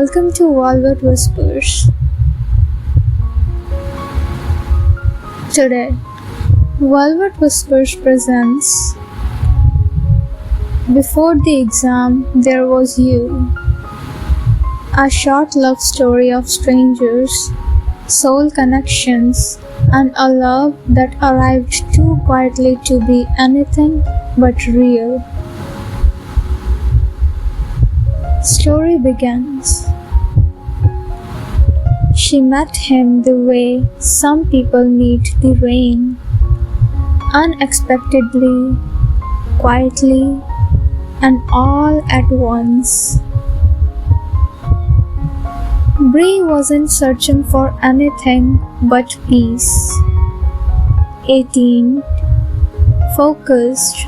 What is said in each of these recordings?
welcome to Velvet Whispers. Today, Velvet Whispers presents Before the Exam There Was You, a short love story of strangers, soul connections, and a love that arrived too quietly to be anything but real. Story begins. She met him the way some people meet the rain, unexpectedly, quietly, and all at once. Brie wasn't searching for anything but peace. 18, focused,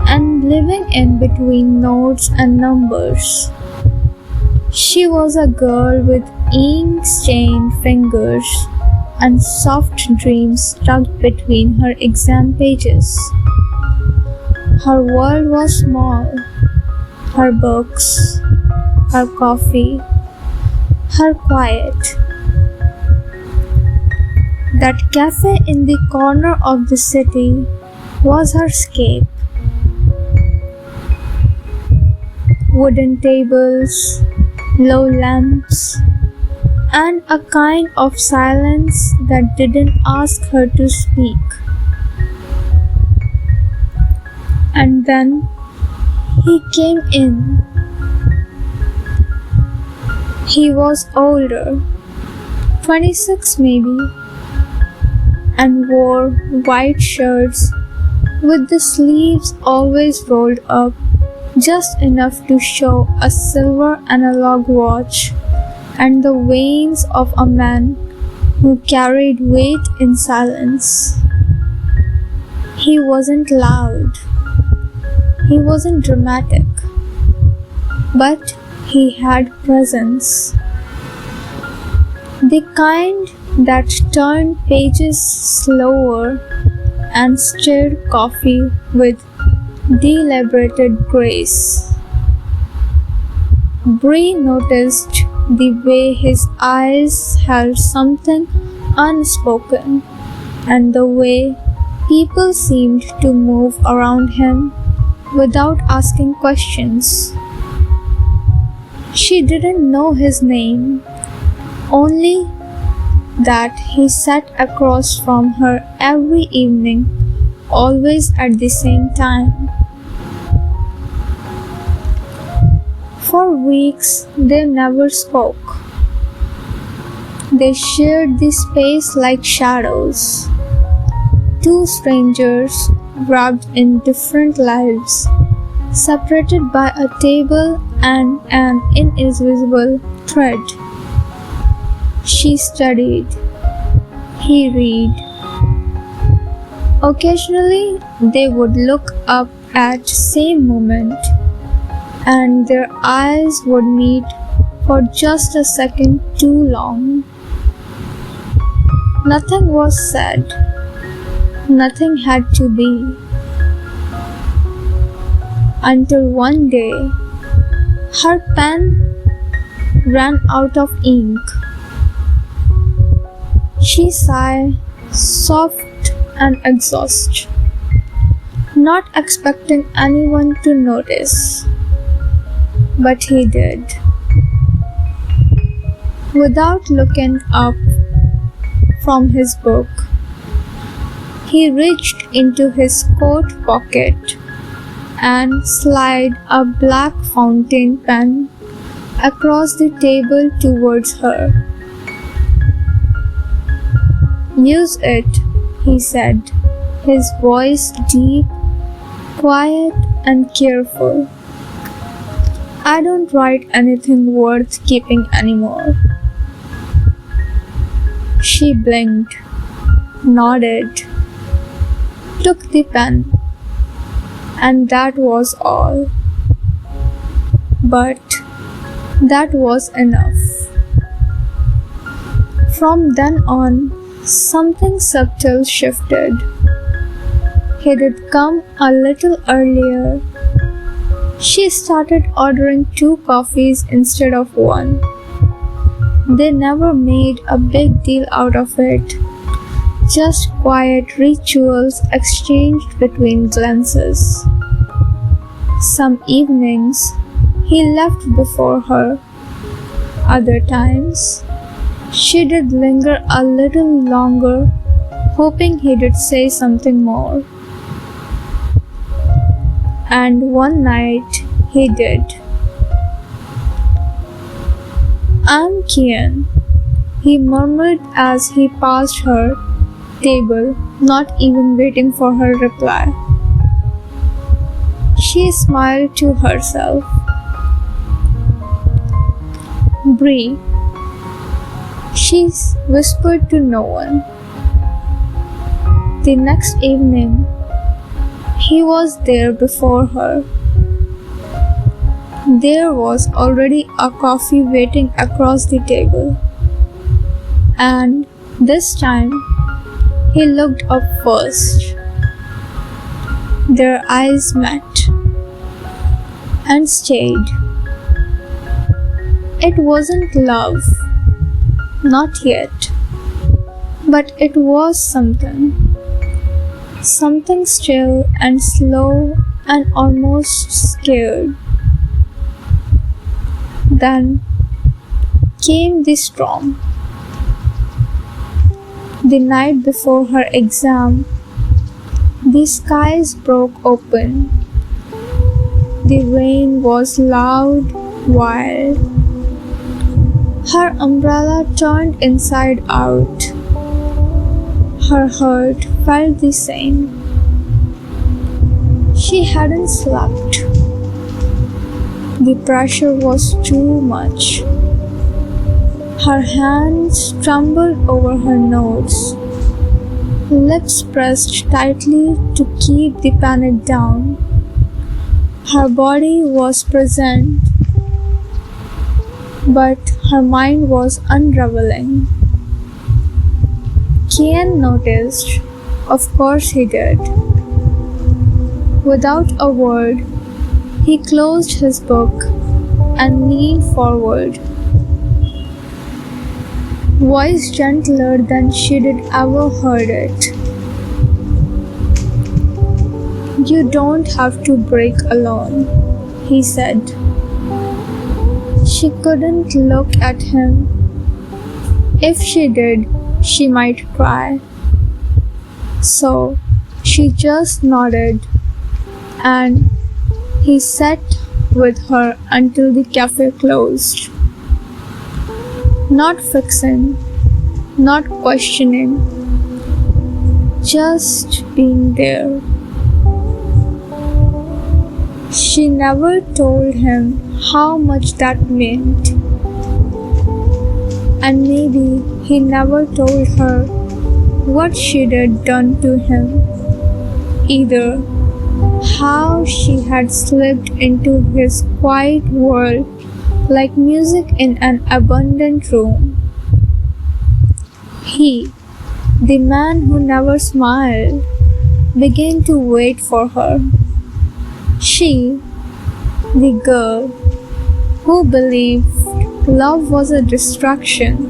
and living in between notes and numbers. She was a girl with ink-stained fingers and soft dreams tucked between her exam pages. Her world was small. Her books, her coffee, her quiet. That cafe in the corner of the city was her escape. Wooden tables, low lamps, and a kind of silence that didn't ask her to speak. And then he came in. He was older, 26 maybe, and wore white shirts with the sleeves always rolled up just enough to show a silver analog watch and the veins of a man who carried weight in silence. He wasn't loud. He wasn't dramatic. But he had presence. The kind that turned pages slower and stirred coffee with deliberated grace. Brie noticed the way his eyes held something unspoken and the way people seemed to move around him without asking questions. She didn't know his name, only that he sat across from her every evening, always at the same time. For weeks they never spoke. They shared the space like shadows. Two strangers wrapped in different lives, separated by a table and an invisible thread. She studied. He read. Occasionally they would look up at same moment, and their eyes would meet for just a second too long. Nothing was said. Nothing had to be. Until one day, her pen ran out of ink. She sighed, soft and exhausted, not expecting anyone to notice. But he did. Without looking up from his book, he reached into his coat pocket and slid a black fountain pen across the table towards her. "Use it," he said, his voice deep, quiet, and careful. "I don't write anything worth keeping anymore." She blinked, nodded, took the pen, and that was all. But that was enough. From then on, something subtle shifted. He'd come a little earlier, She started ordering 2 coffees instead of one. They never made a big deal out of it, just quiet rituals exchanged between glances. Some evenings, he left before her. Other times, she did linger a little longer, hoping he did say something more. And one night, he did. "I'm Kian," he murmured as he passed her table, not even waiting for her reply. She smiled to herself. "Brie," she whispered to no one. The next evening, he was there before her. There was already a coffee waiting across the table. And this time, he looked up first. Their eyes met and stayed. It wasn't love, not yet, but it was something. Something still and slow and almost scared. Then came the storm. The night before her exam, the skies broke open. The rain was loud, wild. Her umbrella turned inside out. Her heart felt the same. She hadn't slept. The pressure was too much. Her hands trembled over her nose, lips pressed tightly to keep the panic down. Her body was present, but her mind was unraveling. Kian noticed. Of course he did. Without a word, he closed his book and leaned forward, voice gentler than she'd ever heard it. "You don't have to break alone," he said. She couldn't look at him. If she did, she might cry. So she just nodded, and he sat with her until the cafe closed. Not fixing, not questioning, just being there. She never told him how much that meant. And maybe he never told her what she'd done to him, either how she had slipped into his quiet world like music in an abandoned room. He, the man who never smiled, began to wait for her. She, the girl who believed love was a distraction,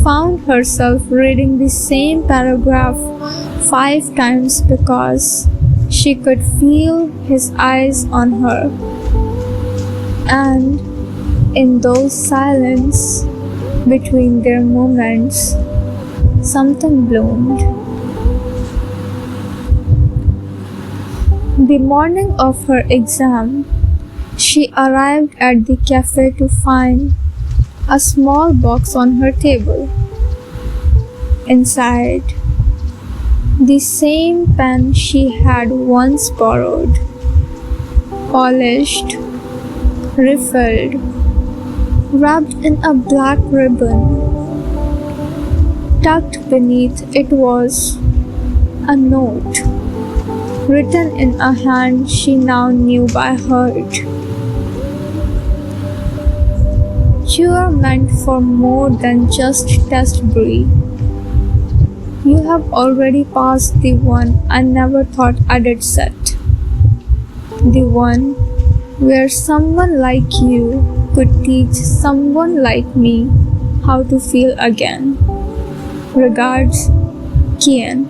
found herself reading the same paragraph 5 times because she could feel his eyes on her. And in those silence between their moments, something bloomed. The morning of her exam, she arrived at the cafe to find a small box on her table. Inside, the same pen she had once borrowed, polished, refilled, wrapped in a black ribbon. Tucked beneath it was a note, written in a hand she now knew by heart. "You are meant for more than just test, Brie. You have already passed the one I never thought I'd set. The one where someone like you could teach someone like me how to feel again. Regards, Kian.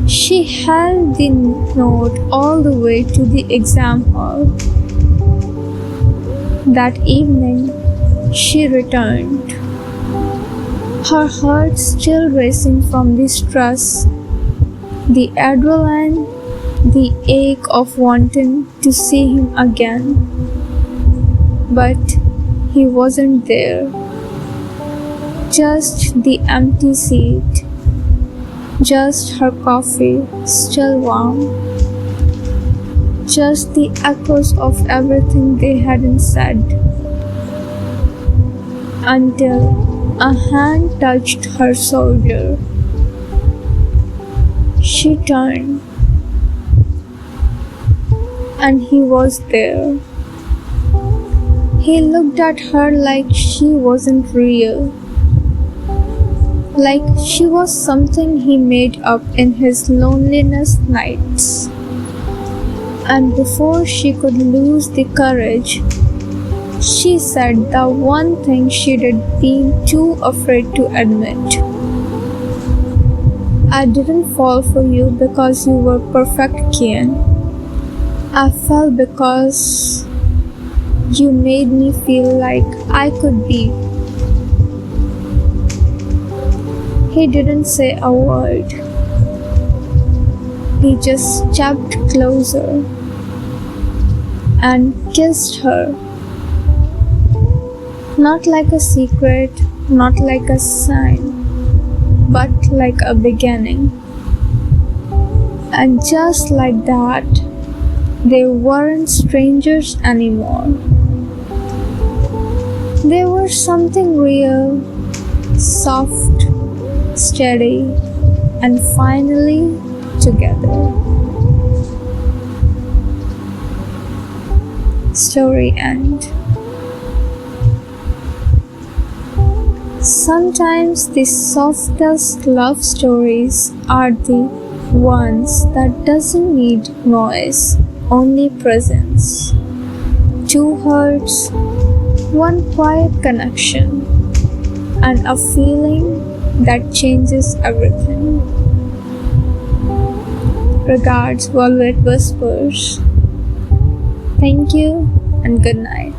She held the note all the way to the exam hall. That evening, she returned, her heart still racing from the stress, the adrenaline, the ache of wanting to see him again. But he wasn't there. Just the empty seat. Just her coffee still warm. Just the echoes of everything they hadn't said. Until a hand touched her shoulder. She turned, and he was there. He looked at her like she wasn't real, like she was something he made up in his loneliness nights. And before she could lose the courage, she said the one thing she'd been too afraid to admit. I didn't fall for you because you were perfect, Kian. I fell because you made me feel like I could be. He didn't say a word. He just stepped closer and kissed her. Not like a secret, not like a sign, but like a beginning. And just like that, they weren't strangers anymore. They were something real, soft, steady, and finally together. Story end. Sometimes the softest love stories are the ones that doesn't need noise, only presence. Two hearts, one quiet connection, and a feeling that changes everything. Regards, Velvet Whispers. Thank you and good night.